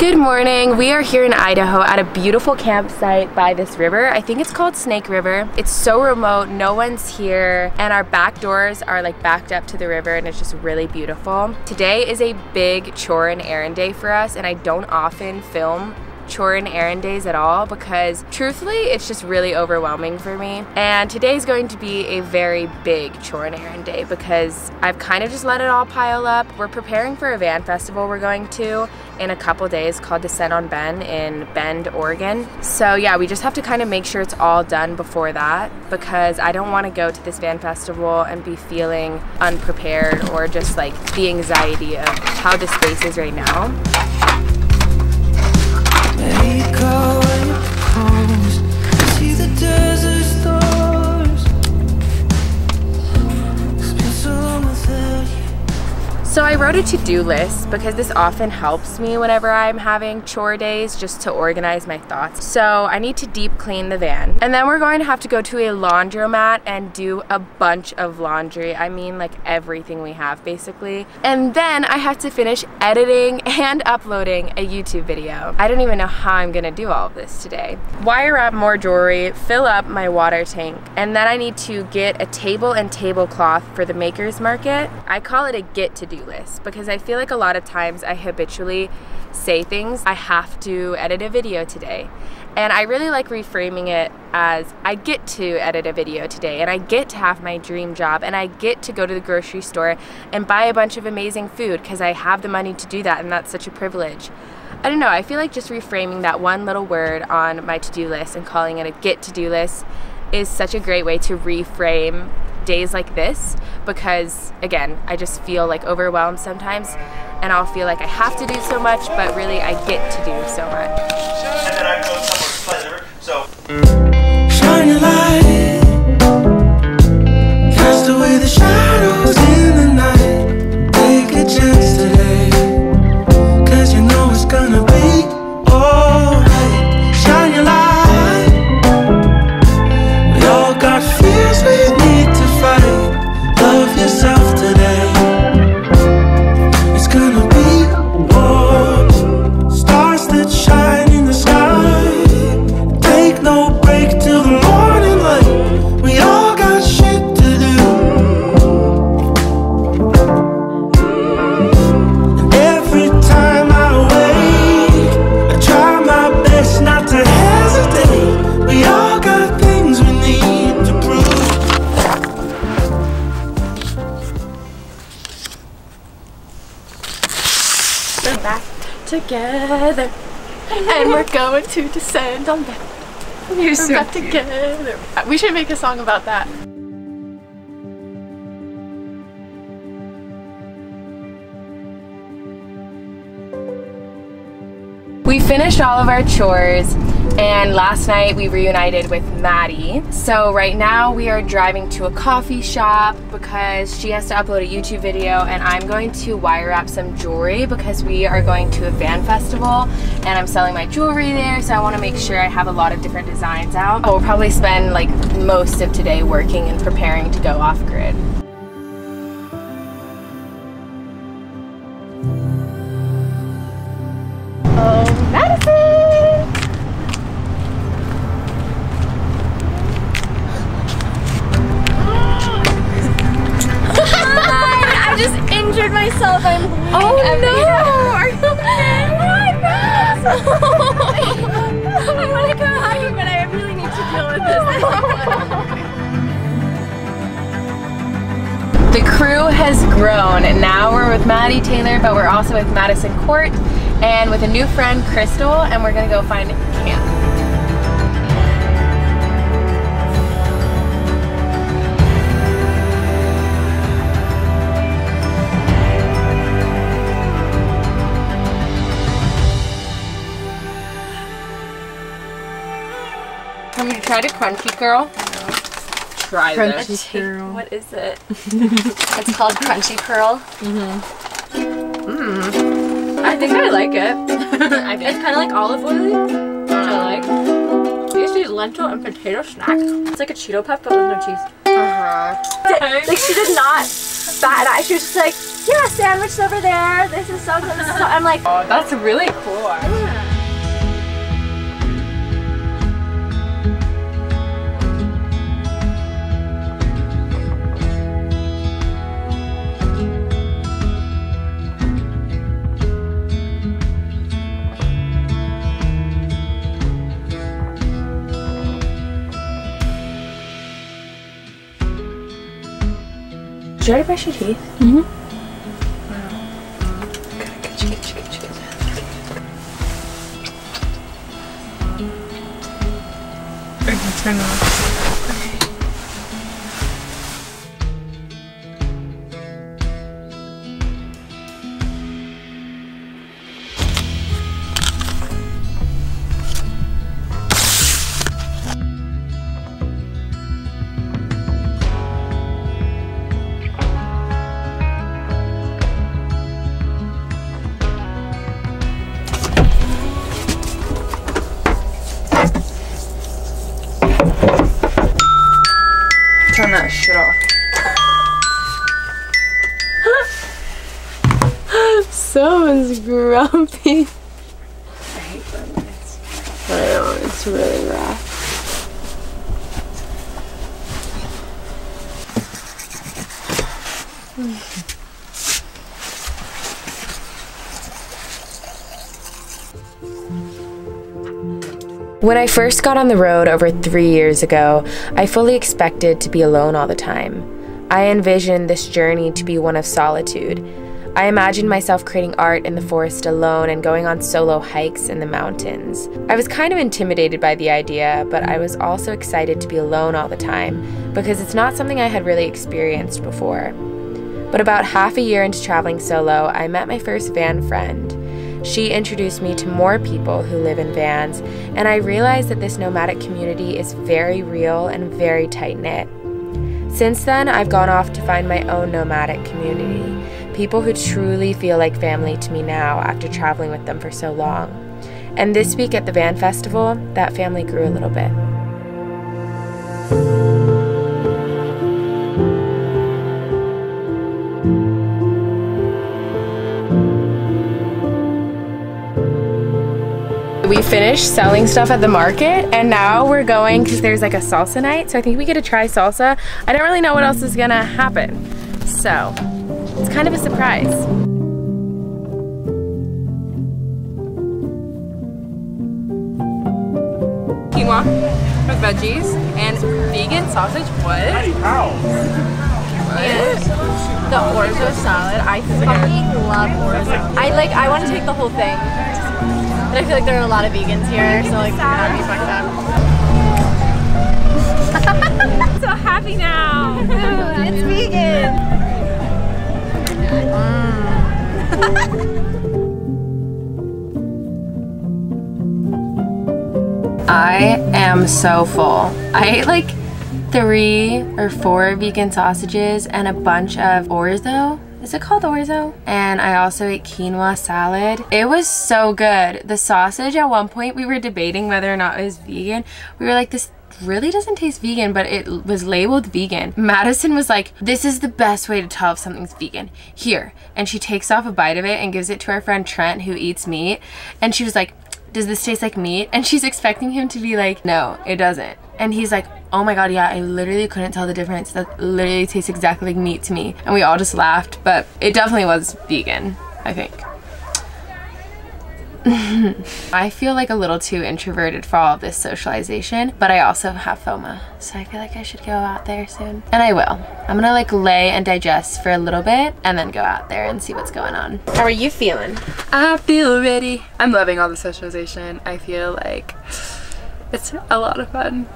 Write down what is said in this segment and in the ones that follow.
Good morning. We are here in Idaho at a beautiful campsite by this river. I think it's called Snake River. It's so remote, no one's here, and our back doors are like backed up to the river, and it's just really beautiful. Today is a big chore and errand day for us, and I don't often film chore and errand days at all because truthfully it's just really overwhelming for me. And today's going to be a very big chore and errand day because I've kind of just let it all pile up. We're preparing for a van festival we're going to in a couple days called Descent on Bend in Bend, Oregon. So yeah, we just have to kind of make sure it's all done before that because I don't want to go to this van festival and be feeling unprepared or just like the anxiety of how the space is right now. So I wrote a to-do list because this often helps me whenever I'm having chore days just to organize my thoughts. So I need to deep clean the van. And then we're going to have to go to a laundromat and do a bunch of laundry. I mean like everything we have basically. And then I have to finish editing and uploading a YouTube video. I don't even know how I'm gonna do all of this today. Wire up more jewelry, fill up my water tank, and then I need to get a table and tablecloth for the Makers Market. I call it a get to do list because I feel like a lot of times I habitually say things. I have to edit a video today, and I really like reframing it as I get to edit a video today, and I get to have my dream job, and I get to go to the grocery store and buy a bunch of amazing food because I have the money to do that, and that's such a privilege. I don't know, I feel like just reframing that one little word on my to-do list and calling it a get to-do list is such a great way to reframe days like this because again I just feel like overwhelmed sometimes and I'll feel like I have to do so much but really I get to do so much. And then I go somewhere to so shine your light, cast away the shadows in the night, take a chance today cause you know it's gonna be alright. Shine your light, we all got fears we need to fight. Love yourself today. It's gonna be warm. Stars that shine in the sky. Take no break till the morning light. We all got shit to do. And every time I wake, I try my best not to hesitate. We all got things we need to prove. We're back together, and we're going to descend on Bend. We're so back together. We should make a song about that. We finished all of our chores, and last night we reunited with Maddie. So right now we are driving to a coffee shop because she has to upload a YouTube video, and I'm going to wire wrap some jewelry because we are going to a van festival and I'm selling my jewelry there, so I want to make sure I have a lot of different designs out. I'll probably spend like most of today working and preparing to go off grid. Oh, Madison! I just injured myself. I'm bleeding. Oh no! Are you okay? Oh my gosh! I want to go hiking, but I really need to deal with this. The crew has grown, and now we're with Maddie Taylor, but we're also with Madison Court and with a new friend, Crystal, and we're gonna go find camp. Have you tried a Crunchy Curl? No. Try this. Crunchy Curl. What is it? It's called Crunchy Curl. I think I like it. It's kind of like olive oily, which I like. These are lentil and potato snack. It's like a Cheeto Puff but with no cheese. Like she did not And she was just like, yeah, sandwich over there. This is so good. This is so. I'm like, oh, that's really cool. Yeah. Did you already brush your teeth? Mm-hmm. Wow. Good. I can turn off. Turn that shit off. Someone's grumpy. I hate gremlins. I know, it's really rough. When I first got on the road over 3 years ago, I fully expected to be alone all the time. I envisioned this journey to be one of solitude. I imagined myself creating art in the forest alone and going on solo hikes in the mountains. I was kind of intimidated by the idea, but I was also excited to be alone all the time because it's not something I had really experienced before. But about half a year into traveling solo, I met my first van friend. She introduced me to more people who live in vans, and I realized that this nomadic community is very real and very tight-knit. Since then, I've gone off to find my own nomadic community, people who truly feel like family to me now after traveling with them for so long. And this week at the Van Festival, that family grew a little bit. We finished selling stuff at the market and now we're going because there's like a salsa night, so I think we get to try salsa. I don't really know what else is gonna happen, so it's kind of a surprise. Quinoa with veggies and vegan sausage. What? And the orzo salad. I fucking love orzo. I want to take the whole thing. But I feel like there are a lot of vegans here, so like that would be fucked up. I'm so happy now. It's vegan. I am so full. I ate like 3 or 4 vegan sausages and a bunch of orzo. Is it called orzo? And I also ate quinoa salad. It was so good. The sausage, at one point we were debating whether or not it was vegan. We were like, this really doesn't taste vegan, but it was labeled vegan. Madison was like, this is the best way to tell if something's vegan. Here. And she takes off a bite of it and gives it to our friend Trent, who eats meat. And she was like, does this taste like meat? And she's expecting him to be like, no, it doesn't. And he's like, oh my god, yeah, I literally couldn't tell the difference. That literally tastes exactly like meat to me. And we all just laughed, but it definitely was vegan, I think. I feel like a little too introverted for all of this socialization, but I also have FOMO, so I feel like I should go out there soon. And I will. I'm gonna like lay and digest for a little bit and then go out there and see what's going on. How are you feeling? I feel ready. I'm loving all the socialization. I feel like it's a lot of fun.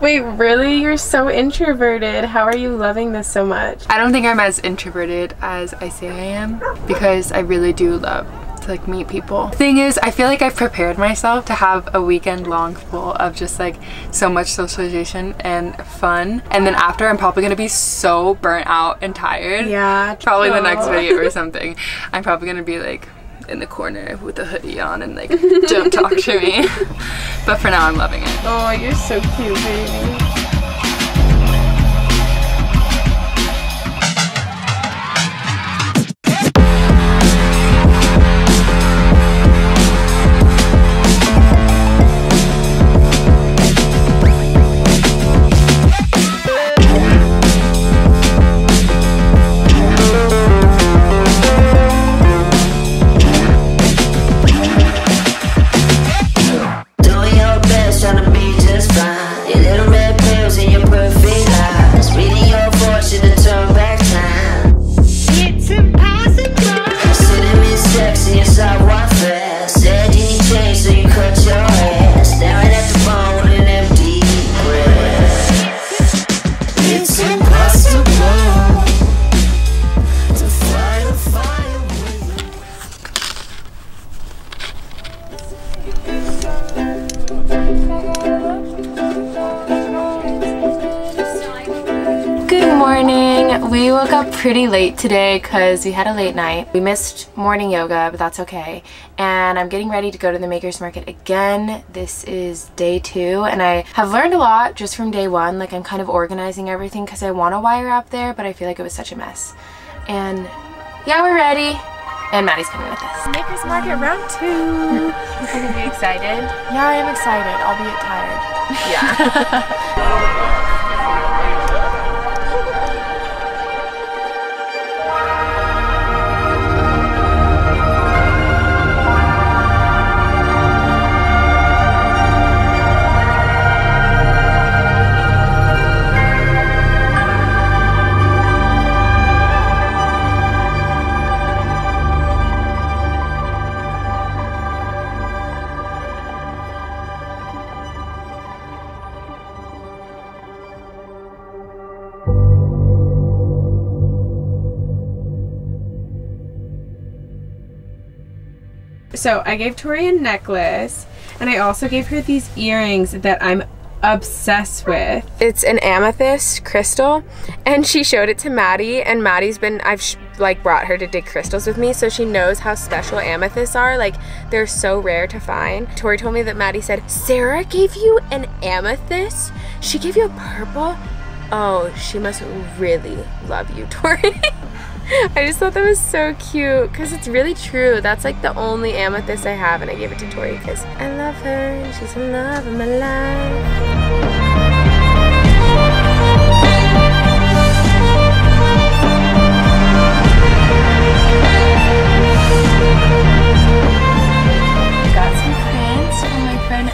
Wait, really? You're so introverted. How are you loving this so much? I don't think I'm as introverted as I say I am, because I really do love to like meet people. The thing is, I feel like I've prepared myself to have a weekend long full of just like so much socialization and fun, and then after I'm probably gonna be so burnt out and tired. Yeah, probably the next video or something. I'm probably gonna be like in the corner with a hoodie on and like don't talk to me. But for now I'm loving it. Oh, you're so cute, baby. We woke up pretty late today because we had a late night. We missed morning yoga, but that's okay. And I'm getting ready to go to the Makers Market again. This is day 2, and I have learned a lot just from day 1. Like, I'm kind of organizing everything because I want to wire up there, but I feel like it was such a mess. And yeah, we're ready. And Maddie's coming with us. Makers Market round 2. Are you excited? Yeah, I am excited, albeit tired. Yeah. So I gave Tori a necklace, and I also gave her these earrings that I'm obsessed with. It's an amethyst crystal, and she showed it to Maddie, and Maddie's been, I've like brought her to dig crystals with me, so she knows how special amethysts are. Like, they're so rare to find. Tori told me that Maddie said, Sarah gave you an amethyst? She gave you a purple? Oh, she must really love you, Tori. I just thought that was so cute because it's really true. That's like the only amethyst I have, and I gave it to Tori because I love her and she's the love of my life.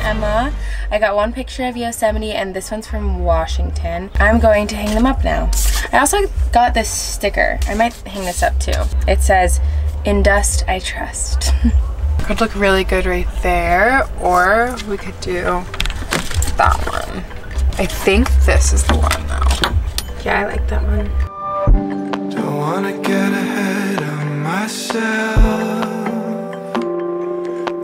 Emma. I got one picture of Yosemite, and this one's from Washington. I'm going to hang them up now. I also got this sticker. I might hang this up too. It says, "In dust I trust." Could look really good right there, or we could do that one. I think this is the one though. Yeah, I like that one. Don't wanna get ahead of myself,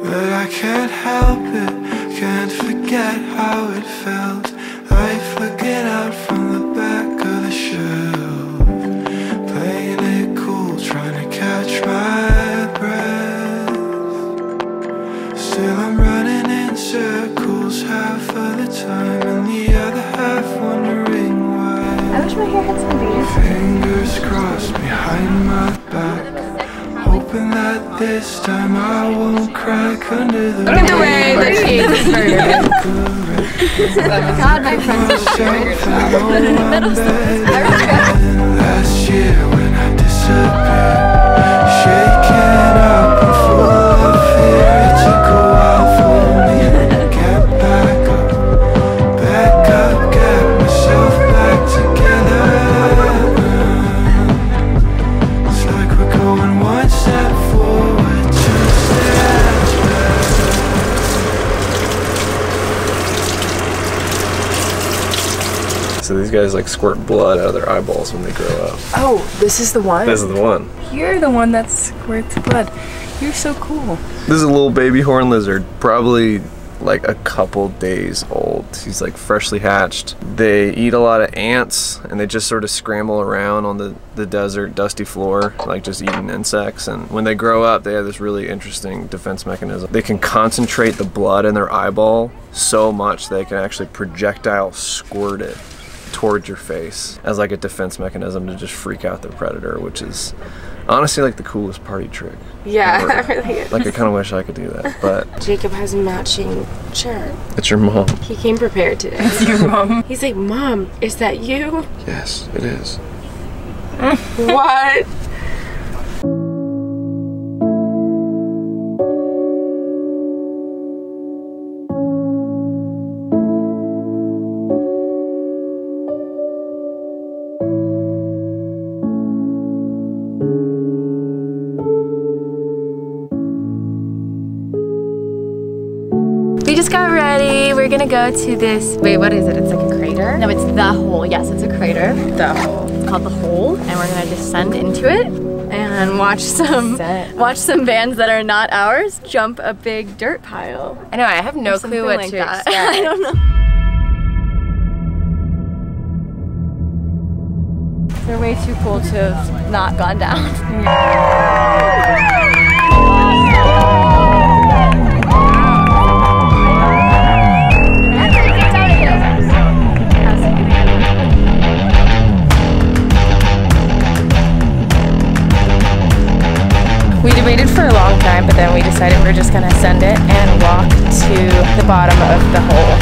but I can't help it. Can't forget how it felt. Life looking out from the back of the shelf, playing it cool, trying to catch my breath. Still I'm running in circles half of the time, and the other half wondering why. I wish my hair had some beads. Fingers crossed behind my back, hoping that this time I won't crack under the weight. The way that she ate this burger. God, my friends Last year when I disappeared, shaking up and full of fear, it took a while for me to get back up, get myself back together. It's like we're going one step forward, 2 steps back. So these guys like squirt blood out of their eyeballs when they grow up. Oh, this is the one? This is the one. You're the one that squirts blood. You're so cool. This is a little baby horn lizard, probably like a couple days old. He's like freshly hatched. They eat a lot of ants, and they just sort of scramble around on the desert dusty floor, like just eating insects. And when they grow up, they have this really interesting defense mechanism. They can concentrate the blood in their eyeball so much they can actually projectile squirt it towards your face as like a defense mechanism to just freak out the predator, which is honestly like the coolest party trick. Yeah, that really is. Like, I kind of wish I could do that, but Jacob has a matching shirt. it's your mom. He came prepared today. It's your mom. He's like, Mom, is that you? Yes, it is. What? We just got ready. We're gonna go to this, wait, what is it? It's like a crater? No, it's the hole. Yes, it's a crater. The hole. It's called the hole, and we're gonna descend into it and watch some bands that are not ours jump a big dirt pile. I know, I have no clue what to expect. I don't know. They're way too cool to have not gone down. We debated for a long time, but then we decided we're just gonna send it and walk to the bottom of the hole.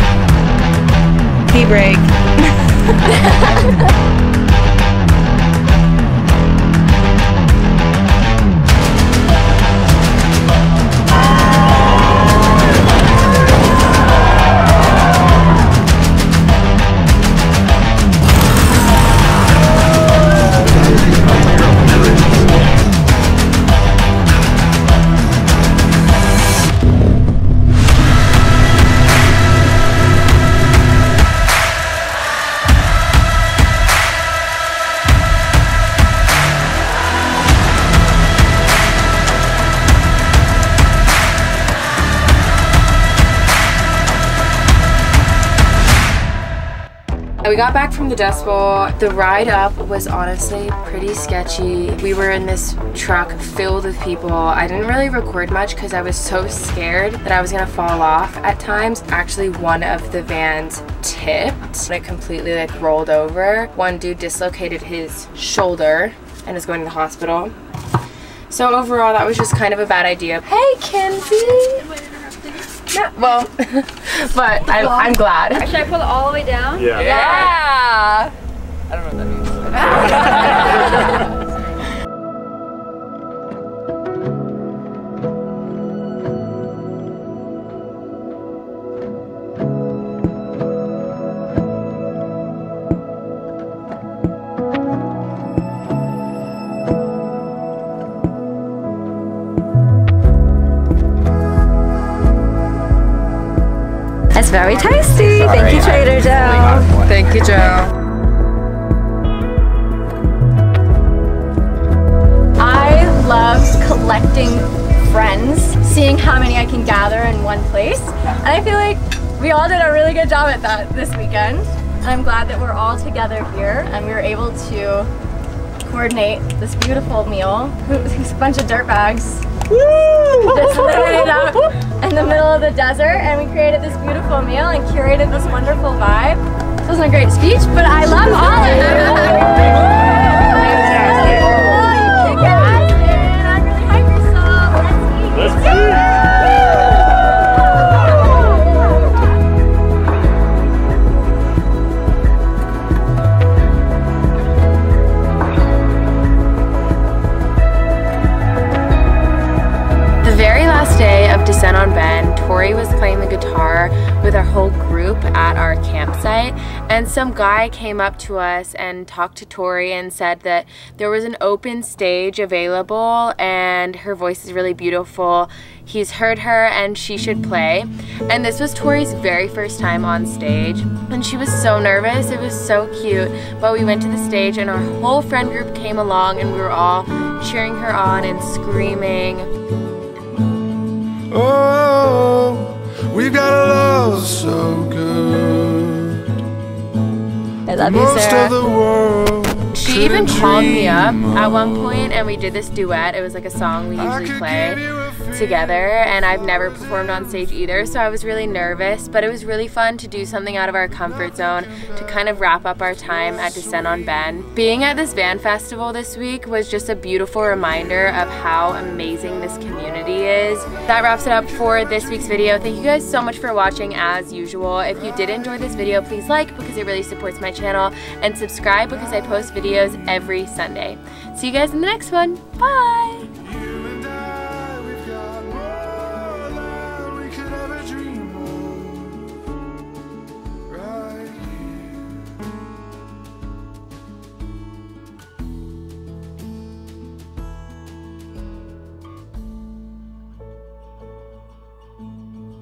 Tea break. We got back from the Dust Bowl. The ride up was honestly pretty sketchy. We were in this truck filled with people. I didn't really record much because I was so scared that I was gonna fall off at times. Actually, one of the vans tipped. It completely like rolled over. One dude dislocated his shoulder and is going to the hospital. So overall, that was just kind of a bad idea. Hey, Kenzie! No, well, but I'm glad. Should I pull it all the way down? Yeah. Yeah. I don't know what that means. It's very tasty. Thank you, Trader Joe. Thank you, Joe. I love collecting friends, seeing how many I can gather in one place. And I feel like we all did a really good job at that this weekend. And I'm glad that we're all together here and we were able to coordinate this beautiful meal. These bunch of dirtbags just laid it out in the middle of the desert, and we created this beautiful meal and curated this wonderful vibe. It wasn't a great speech, but I love all of you. You kick ass, and I'm really hungry, so let's eat. Descent on Ben, Tori was playing the guitar with our whole group at our campsite, and some guy came up to us and talked to Tori and said that there was an open stage available and her voice is really beautiful. He's heard her and she should play. And this was Tori's very first time on stage and she was so nervous. It was so cute. But we went to the stage and our whole friend group came along and we were all cheering her on and screaming. Oh, we've got a love so good. I love you, Sarah. She even called me up at one point and we did this duet. It was like a song we usually play together, and I've never performed on stage either, so I was really nervous, but it was really fun to do something out of our comfort zone to kind of wrap up our time at Descent on Ben. Being at this van festival this week was just a beautiful reminder of how amazing this community is. That wraps it up for this week's video. Thank you guys so much for watching as usual. If you did enjoy this video, please like because it really supports my channel, and subscribe because I post videos every Sunday. See you guys in the next one. Bye!